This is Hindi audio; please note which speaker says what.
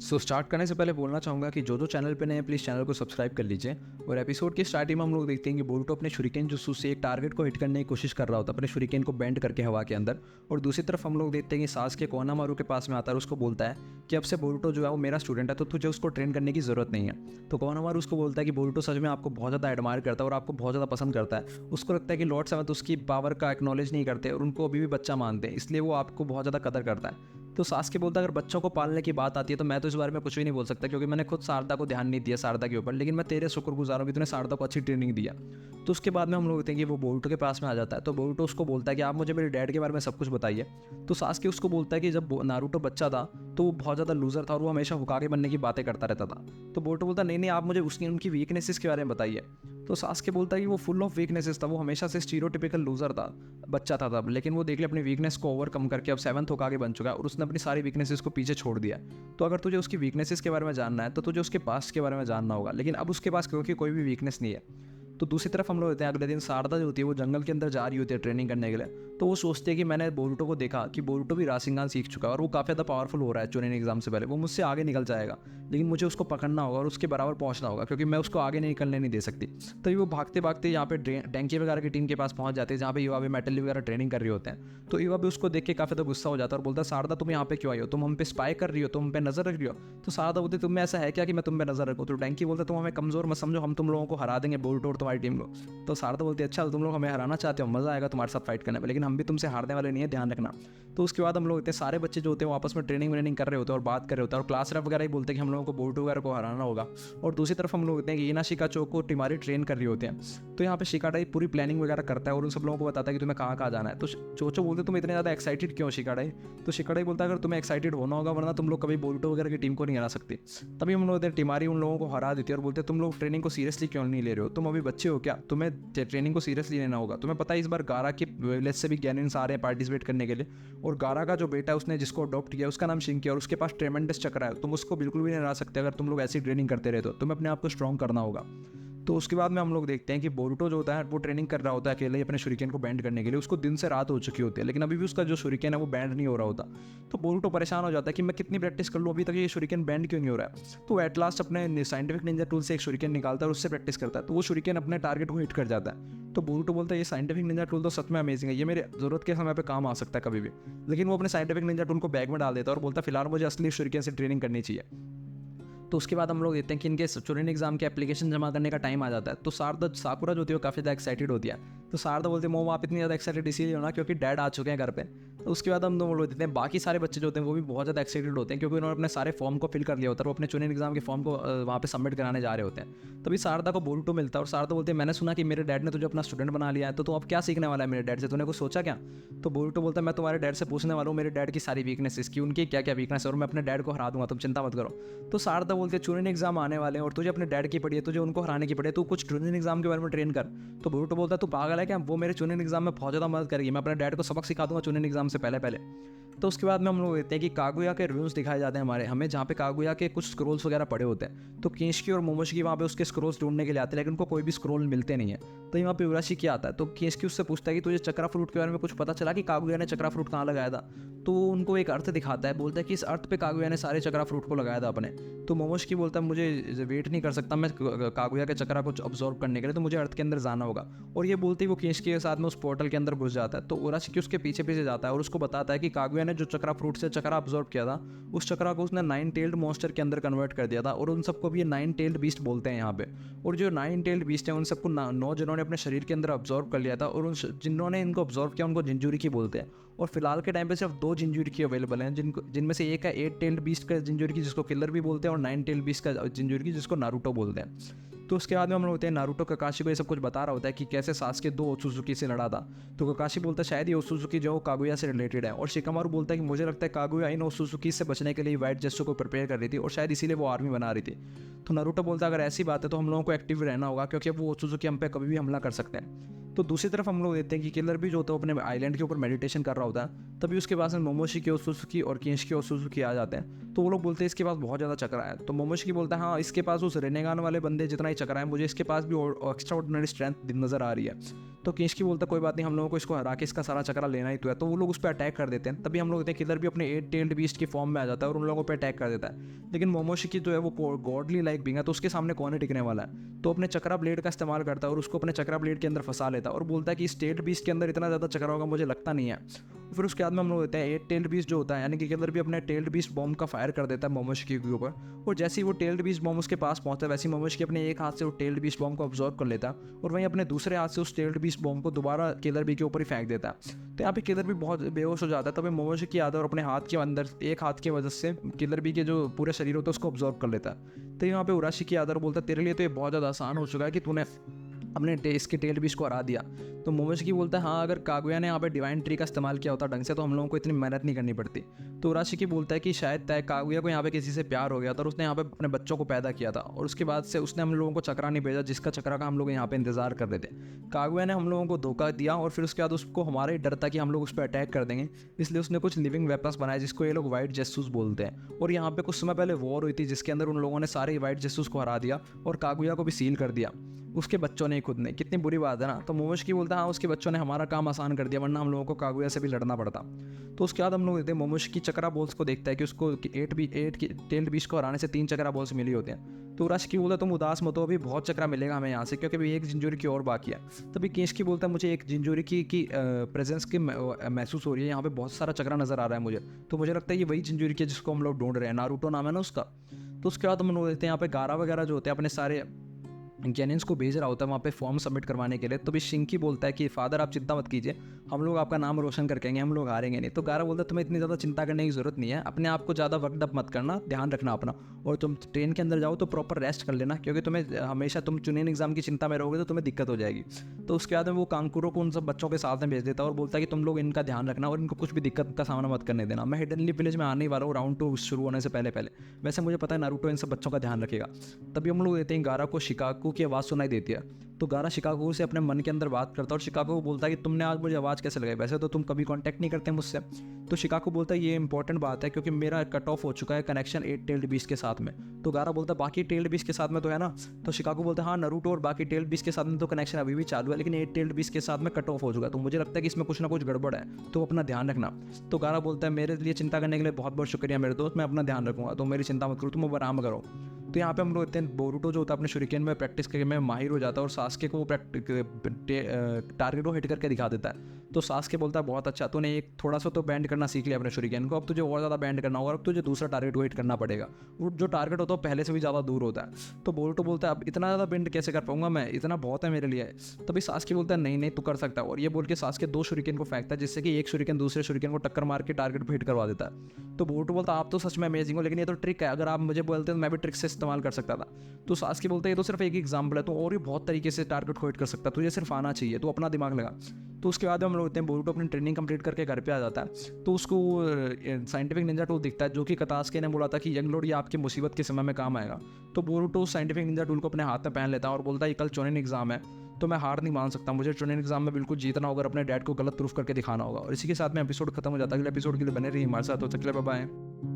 Speaker 1: स्टार्ट करने से पहले बोलना चाहूँगा कि जो चैनल पे नए हैं प्लीज़ चैनल को सब्सक्राइब कर लीजिए। और एपिसोड की स्टार्टिंग में हम लोग देखते हैं कि बोरुतो अपने शuriken jutsu से एक टारगेट को हिट करने की कोशिश कर रहा होता है, अपने शuriken को बेंड करके हवा के अंदर। और दूसरी तरफ हम लोग देखते हैं कि सासुके कोनामारू के पास में आता है और उसको बोलता है कि अब से बोरुतो जो है वो मेरा स्टूडेंट है, तो तुझे उसको ट्रेन करने की ज़रूरत नहीं है। तो कोनामारू उसको बोलता है कि बोरुतो सच में आपको बहुत ज़्यादा एडमायर करता है और आपको बहुत ज़्यादा पसंद करता है। उसको लगता है कि लॉर्ड सेवंथ उसकी पावर का एक्नॉलेज नहीं करते और उनको अभी भी बच्चा मानते हैं, इसलिए वो आपको बहुत ज़्यादा कदर करता है। तो सासुके बोलता है अगर बच्चों को पालने की बात आती है तो मैं तो इस बारे में कुछ भी नहीं बोल सकता, क्योंकि मैंने खुद शारदा को ध्यान नहीं दिया शारदा के ऊपर, लेकिन मैं तेरे शुक्रगुजार हूं कि तूने शारदा को अच्छी ट्रेनिंग दिया। तो उसके बाद में हम लोग देखते हैं कि वो बोरुतो के पास में आ जाता है। तो बोरुतो उसको बोलता है कि आप मुझे मेरे डैड के बारे में सब कुछ बताइए। तो सासुके उसको बोलता है कि जब नारुतो बच्चा था तो वो बहुत ज़्यादा लूजर था और वो हमेशा हुकागे बनने की बातें करता रहता था। तो बोरुतो बोलता नहीं आप मुझे उसकी उनकी वीकनेसेस के बारे में बताइए। तो सासुके बोलता है कि वो फुल ऑफ वीकनेसेस था, वो हमेशा से स्टीरियोटिपिकल लूजर था, बच्चा था तब, लेकिन वो देख ले अपनी वीकनेस को ओवरकम करके अब 7th होकागे बन चुका है और उसने अपनी सारी वीकनेसेस को पीछे छोड़ दिया। तो अगर तुझे उसकी वीकनेसेस के बारे में जानना है तो तुझे उसके पास्ट के बारे में जानना होगा, लेकिन अब उसके पास क्योंकि कोई भी वीकनेस नहीं है। तो दूसरी तरफ हम लोग होते हैं अगले दिन शारदा जो होती है वो जंगल के अंदर जा रही होती है ट्रेनिंग करने के लिए। तो वो सोचते हैं कि मैंने बोरुतो को देखा कि बोरुतो भी राशिंगान सीख चुका है और वो काफ़ी ज़्यादा पावरफुल हो रहा है चुनिन एग्जाम से पहले, वो मुझसे आगे निकल जाएगा, लेकिन मुझे उसको पकड़ना होगा और उसके बराबर पहुंचना होगा, क्योंकि मैं उसको आगे नहीं निकलने नहीं दे सकती। तो वो भागते भागते यहाँ पे डेंकी वगैरह की टीम के पास पहुंच जाते हैं जहाँ पे युवा भी मेटल वगैरह ट्रेनिंग कर रहे होते हैं। तो युवा भी उसको देख के काफ़ी ज़्यादा गुस्सा हो जाता है और बोलता है शारदा तुम यहाँ पे क्यों आई हो, तुम हम पे स्पाई कर रही हो, तुम हम पे नजर रख रही हो। तो शारदा बोलती तुम में ऐसा है क्या कि मैं तुम पे नजर रखूँ। तो डेंकी बोलता तुम हमें कमजोर मत समझो, हम तुम लोगों को हरा देंगे बोरुतो और तुम्हारी टीम को। तो शारदा बोलती है अच्छा तुम लोग हमें हराना चाहते हो, मजा आएगा तुम्हारे साथ फाइट करने में, लेकिन हम भी तुमसे हारने वाले नहीं है, ध्यान रखना। तो उसके बाद हम लोग इतने सारे बच्चे जो होते हैं वो आपस में ट्रेनिंग कर रहे होते हैं और बात कर रहे होते हैं और क्लास रफ वगैरह ही बोलते हैं कि हम लोगों को बोरुतो वगैरह को हराना होगा। और दूसरी तरफ हम लोग होते हैं कि इनाशी का चोको टिमारी ट्रेन कर रही होते हैं। तो यहाँ पे शिकाडाई पूरी प्लानिंग वगैरह करता है और उन सब लोगों को बताता है कि तुम्हें कहाँ जाना है। तो चोचो बोलते तुम इतने ज़्यादा एक्साइटेड क्यों शिकाडाई। तो शिकाडाई बोलता है अगर तुम्हें एक्साइटेड होना होगा वरना तुम लोग कभी बोरुतो वगैरह की टीम को नहीं हरा सकते। तभी हम लोग टिमारी उन लोगों को हरा देती है और बोलते तुम लोग ट्रेनिंग को सीरियसली क्यों नहीं ले रहे हो, तुम अभी बच्चे हो क्या, तुम्हें ट्रेनिंग को सीरियसली लेना होगा। तुम्हें पता है इस बार गारा के विलेज से भी गैनिन्स आ रहे हैं पार्टिसिपेट करने के लिए, और गारा का जो बेटा है उसने जिसको अडॉप्ट किया उसका नाम शिंकी और उसके पास ट्रेमेंडस चक्र है, तुम उसको बिल्कुल भी नहीं हरा सकते। अगर तुम लोग ऐसी ट्रेनिंग करते रहे तो तुम्हें अपने आप को स्ट्रॉन्ग करना होगा। तो उसके बाद में हम लोग देखते हैं कि बोरुतो जो होता है वो ट्रेनिंग कर रहा होता है अकेले ही अपने शuriken को बैंड करने के लिए। उसको दिन से रात हो चुकी होती है, लेकिन अभी भी उसका जो शuriken है वो बैंड नहीं हो रहा होता। तो बोरुतो परेशान हो जाता है कि मैं कितनी प्रैक्टिस कर लूँ अभी तक ये शuriken बैंड क्यों नहीं हो रहा है। तो एट लास्ट अपने साइंटिफिक निंजा टूल से एक शuriken निकालता है और उससे प्रैक्टिस करता है, तो वो शuriken अपने टारगेट को हिट कर जाता है। तो बोरुतो बोलता है ये साइंटिफिक निंजा टूल तो सच में अमेजिंग है, ये मेरे जरूरत के समय पे काम आ सकता है कभी भी। लेकिन वो अपने साइंटिफिक निंजा टूल को बैग में डाल देता है और बोलता है फिलहाल मुझे असली शuriken से ट्रेनिंग करनी चाहिए। तो उसके बाद हम लोग देखते हैं कि इनके चुनिन एग्जाम के एप्लीकेशन जमा करने का टाइम आ जाता है। तो साकुरा जो होती है वो काफ़ी ज़्यादा एक्साइटेड होती है। तो शारदा बोलते हैं मोम आप इतनी ज़्यादा एक्साइटेड इसीलिए होना क्योंकि डैड आ चुके हैं घर पे। तो उसके बाद हम लोग देखते हैं बाकी सारे बच्चे जो होते हैं वो भी बहुत ज़्यादा एक्साइटेड होते हैं, क्योंकि उन्होंने अपने सारे फॉर्म को फिल कर लिया होता है और वो अपने चुनिन एग्जाम के फॉर्म को वहाँ पे सबमिट कराने जा रहे होते हैं। तभी शारदा को बोरुतो मिलता है और शारदा बोलते हैं मैंने सुना कि मेरे डैड ने तुझे अपना स्टूडेंट बना लिया है, तो तू अब क्या सीखने वाला है मेरे डैड से, तूने कुछ सोचा क्या। तो बोरुतो बोलता है मैं तुम्हारे डैड से पूछने वाला हूँ मेरे डैड की सारी वीकनेसेस की, उनकी क्या क्या वीकनेस है, और मैं अपने डैड को हरा दूंगा, तुम चिंता मत करो। तो शारदा बोलते हैं चुनिन एग्जाम आने वाले हैं और तुझे अपने डैड की पड़ी है, तुझे उनको हराने की पड़ी है, तू कुछ चुनिन एग्जाम के बारे में ट्रेन कर। तो बोरुतो बोलता है तू पागल है क्या, वो मेरे चुनिन एग्जाम में बहुत ज़्यादा मदद करेगी, मैं अपने डैड को सबक सिखा दूंगा चुनिन एग्जाम से पहले। तो उसके बाद में हम लोग देखते हैं कि कागुया के रूम्स दिखाए जाते हैं हमें जहाँ पे कागुया के कुछ स्क्रोल्स वगैरह पड़े होते हैं। तो किंशकी और मोमोशी वहाँ पे उसके स्क्रोल्स ढूंढने के लिए आते हैं, लेकिन उनको कोई भी स्क्रोल मिलते नहीं है। तो यहाँ पे उराशी क्या आता है, तो किंशकी उससे पूछता है कि तुझे चक्रा फ्रूट के बारे में कुछ पता चला कि कागुया ने चक्रा फ्रूट कहाँ लगाया था। तो उनको एक अर्थ दिखाता है, बोलता है कि इस अर्थ पे कागुया ने सारे चक्रा फ्रूट को लगाया था अपने। तो मोमोशी बोलता है मुझे वेट नहीं कर सकता मैं कागुया के चक्रा को ऑब्जॉर्व करने के लिए, तो मुझे अर्थ के अंदर जाना होगा। और ये बोलते ही वो किंशकी के साथ में उस पोर्टल के अंदर घुस जाता है। तो उराशी उसके पीछे पीछे जाता है और उसको बताता है कि कागुया ने जो चक्रा फ्रूट से चक्रा ऑब्जॉर्व किया था उस चक्रा को उसने 9 टेल्ड मॉन्स्टर के अंदर कन्वर्ट कर दिया था, और उन सबको भी ये 9 टेल्ड बीस्ट बोलते हैं यहाँ पे। और जो 9 टेल्ड बीस्ट है उन सबको 9 जिन्होंने अपने शरीर के अंदर ऑब्जॉर्व कर लिया था, और उन जिन्होंने इनको ऑब्जॉर्व किया उनको जिंजुरिकी बोलते हैं। और फिलहाल के टाइम पे सिर्फ 2 जिंजुरिकी अवेलेबल हैं, जिनमें से एक है 8 टेल्ड बीस्ट का जिंजुरिकी जिसको किलर भी बोलते हैं, और 9 टेल्ड बीस्ट का जिंजुरिकी जिसको नारुतो बोलते हैं। तो उसके बाद में हम लोग होते हैं नारुतो ककाशी को ये सब कुछ बता रहा होता है कि कैसे सासुके 2 ओत्सुजुकी से लड़ा था। तो ककाशी बोलता है शायद ये ओत्सुजुकी जो कागुया से रिलेटेड है, और शिकामारू बोलता है कि मुझे लगता है कागुया इन ओत्सुजुकी से बचने के लिए वाइट जेस्टो को प्रिपेयर कर रही थी और शायद इसीलिए वो आर्मी बना रही थी। तो नारुतो बोलता है अगर ऐसी बात है तो हम लोगों को एक्टिव रहना होगा, क्योंकि वो ओत्सुजुकी हम पे कभी भी हमला कर सकते हैं। तो दूसरी तरफ हम लोग देखते हैं कि किलर भी जो होता है अपने आइलैंड के ऊपर मेडिटेशन कर रहा होता है। तभी उसके पास में मोमोशिकी ओत्सुकी और किंशिकी ओत्सुकी आ जाते हैं। तो वो लोग बोलते हैं इसके पास बहुत ज़्यादा चक्रा है। तो मोमोशिकी बोलता है हाँ इसके पास उस रेनेगान वाले बंदे जितना ही चक्रा है, मुझे इसके पास भी एक्स्ट्रा ऑर्डिनरी स्ट्रेंथ नज़र आ रही है। तो किंशिकी बोलता है कोई बात नहीं, हम लोगों को इसको हरा के इसका सारा चक्रा लेना ही तो है। तो वो लोग उस पर अटैक कर देते हैं। तभी हम लोग देखते हैं किलर भी अपने 8 टेल्ड बीस्ट की फॉर्म में आ जाता है और उन लोगों पर अटैक कर देता है। लेकिन मोमोशिकी जो है वो गॉडली लाइक बीइंग है, तो उसके सामने कौन है टिकने वाला है। तो अपने चक्रा ब्लेड का इस्तेमाल करता है और उसको अपने चक्रा ब्लेड के अंदर फंसा लेता है और बोलता है कि स्टेट बीस्ट के अंदर इतना ज़्यादा चक्रा होगा मुझे लगता नहीं है। फिर उसके बाद में हम लोग देते हैं 8 टेल्ड बीस्ट जो होता है, यानी कि किलर भी अपने टेल्ड बीस्ट बॉम्ब का फायर कर देता है मोमोशिकी के ऊपर। और जैसे ही वो टेल्ड बीस्ट बॉम्ब उसके पास पहुंचता है, वैसे ही मोमोशिकी अपने एक हाथ से वो टेल्ड बीस्ट बॉम्ब को ऑब्जॉर्व कर लेता है और वहीं अपने दूसरे हाथ से उस टेल्ड बीस्ट बॉम्ब को दोबारा किलर बी के ऊपर ही फेंक देता है। तो यहाँ पे किलर भी बहुत बेहोश हो जाता है। तभी मोमोशिकी आता है और अपने हाथ के अंदर एक हाथ की वजह से किलर बी के जो पूरे शरीर होता है उसको ऑब्जॉर्व कर लेता है। तो यहाँ पे उराशिकी आता है और बोलता है तेरे लिए तो ये बहुत ज़्यादा आसान हो चुका है कि तूने अपने इसके टेल बीस्ट को हरा दिया। तो मोमोशिकी बोलता है हाँ अगर कागुया ने यहाँ पे डिवाइन ट्री का इस्तेमाल किया होता ढंग से तो हम लोगों को इतनी मेहनत नहीं करनी पड़ती। तो उराशिकी बोलता है कि शायद तय कागुया को यहाँ पे किसी से प्यार हो गया था और उसने यहाँ पे अपने बच्चों को पैदा किया था और उसके बाद से उसने हम लोगों को चक्रा नहीं भेजा जिसका चक्रा का हम लोग यहाँ पे इंतजार कर रहे थे। कागुया ने हम लोगों को धोखा दिया और फिर उसके बाद उसको हमारा ही डर था कि हम लोग उस पर अटैक कर देंगे, इसलिए उसने कुछ लिविंग वेपन्स बनाए जिसको ये लोग वाइट जेसूस बोलते हैं। और यहाँ पे कुछ समय पहले वॉर हुई थी जिसके अंदर उन लोगों ने सारे वाइट जेसूस को हरा दिया और कागुया को भी सील कर दिया, उसके बच्चों ने खुद ने। कितनी बुरी बात है ना। तो मोमोशिकी बोलता है हाँ उसके बच्चों ने हमारा काम आसान कर दिया वरना हम लोगों को कागुया से भी लड़ना पड़ता। तो उसके बाद हम लोग देखते हैं मोमोशिकी चक्रा बॉल्स को देखता है कि उसको 8 की टेल्ड बीस्ट को हराने से 3 चक्रा बॉल्स मिली होते हैं। तो उराशिकी बोलता है तुम उदास मत हो, अभी बहुत चक्रा मिलेगा हमें यहाँ से क्योंकि अभी एक जिंजूरी की और बाकी है। तभी किंशिकी बोलता है मुझे एक जिंजूरी की प्रेजेंस की महसूस हो रही है, यहाँ पे बहुत सारा चक्रा नज़र आ रहा है मुझे। तो मुझे लगता है ये वही जिंजूरी की जिसको हम लोग ढूंढ रहे हैं, नारुतो नाम है ना उसका। तो उसके बाद हम लोग देखते हैं यहाँ पे गारा वगैरह जो होते हैं अपने सारे गेनियंस को भेज रहा होता है वहाँ पे फॉर्म सबमिट करवाने के लिए। तो भी शिंकी बोलता है कि फादर आप चिंता मत कीजिए, हम लोग आपका नाम रोशन करके आएंगे, हम लोग हारेंगे नहीं। तो गारा बोलता है तुम्हें इतनी ज़्यादा चिंता करने की ज़रूरत नहीं है, अपने आप को ज़्यादा वर्कड अप मत करना, ध्यान रखना अपना, और तुम ट्रेन के अंदर जाओ तो प्रॉपर रेस्ट कर लेना क्योंकि तुम्हें हमेशा तुम चुनिन एग्जाम की चिंता में रहोगे तो तुम्हें दिक्कत हो जाएगी। तो उसके बाद में वो कांकुरो को उन सब बच्चों के साथ में भेज देता है और बोलता है कि तुम लोग इनका ध्यान रखना और इनको कुछ भी दिक्कत का सामना मत करने देना। मैं हिडन लीफ विलेज में आने ही वाला हूँ राउंड 2 शुरू होने से पहले वैसे मुझे पता है नारुतो इन सब बच्चों का ध्यान रखेगा। तभी हम लोग देते हैं गारा को शिकाकू की आवाज़ सुनाई देती है। तो गारा शिकागो से अपने मन के अंदर बात करता है और शिकागो को बोलता है कि तुमने आज मुझे आवाज़ कैसे लगाई, वैसे तो तुम कभी कांटेक्ट नहीं करते मुझसे। तो शिकागो बोलता है ये इंपॉर्टेंट बात है क्योंकि मेरा कट ऑफ हो चुका है कनेक्शन 8 टेल्ड बीस्ट के साथ में। तो गारा बोलता है बाकी टेल्ड बीस्ट के साथ में तो है ना। तो शिकागो बोलता है हाँ नारुतो और बाकी टेल्ड बीस्ट के साथ में तो कनेक्शन अभी भी चालू है लेकिन 8 टेल्ड बीस्ट के साथ में कट ऑफ हो चुका है, तो मुझे लगता है कि इसमें कुछ ना कुछ गड़बड़ है, तो अपना ध्यान रखना। तो गारा बोलता है मेरे लिए चिंता करने के लिए बहुत बहुत शुक्रिया मेरे दोस्त, मैं अपना ध्यान रखूँगा, तो मेरी चिंता मत करो, तुम अब आराम करो। तो यहाँ पे हम लोग इतने बोरुटो जो होता है अपने शुरिकेन में प्रैक्टिस करके में माहिर हो जाता है और सास्के को टारगेट को हिट करके दिखा देता है। तो सास्के बोलता है बहुत अच्छा, तूने एक थोड़ा सा तो बैंड करना सीख लिया अपने शुरिकेन को, अब तुझे और ज़्यादा बैंड करना होगा, अब तुझे दूसरा टारगेट को हिट करना पड़ेगा। वो जो टारगेट होता है पहले से भी ज़्यादा दूर होता है। तो बोरुटो बोलता है अब इतना ज़्यादा बेंड कैसे कर पाऊंगा मैं, इतना बहुत है मेरे लिए। तभी सास्के बोलता है नहीं नहीं तू कर सकता है, और ये बोल के सास्के 2 शुरिकेन को फेंकता है जिससे कि एक शुरिकेन दूसरे शुरिकेन को टक्कर मार के टारगेट पर हिट करवा देता है। तो बोरुटो बोलता है आप तो सच में अमेजिंग हो, लेकिन ये तो ट्रिक है, अगर आप मुझे बोलते तो मैं भी ट्रिक से इस्तेमाल कर सकता था। तो सास्के बोलता है ये तो सिर्फ एक एग्जाम्पल है, तो और भी बहुत तरीके से टारगेट को हिट कर सकता है, तुझे सिर्फ आना चाहिए, तो अपना दिमाग लगा। तो उसके बाद हम लोग होते हैं बोरुटो अपनी ट्रेनिंग कंप्लीट करके घर पे आ जाता है। तो उसको साइंटिफिक निंजा टूल दिखता है जो कि कतास्के ने बोला था कि यंग लॉर्ड ये आपकी मुसीबत के समय में काम आएगा। तो बोरुटो साइंटिफिक निंजा टूल को अपने हाथ में पहन लेता है और बोलता है कल चोनिन एग्जाम है तो मैं हार नहीं मान सकता, मुझे चोनिन एग्जाम में बिल्कुल जीतना होगा, अपने डैड को गलत प्रूफ करके दिखाना होगा। और इसी के साथ में एपिसोड खत्म हो जाता है। अगले एपिसोड के लिए बने रही हमारे साथ, तो तक के लिए बाय बाय।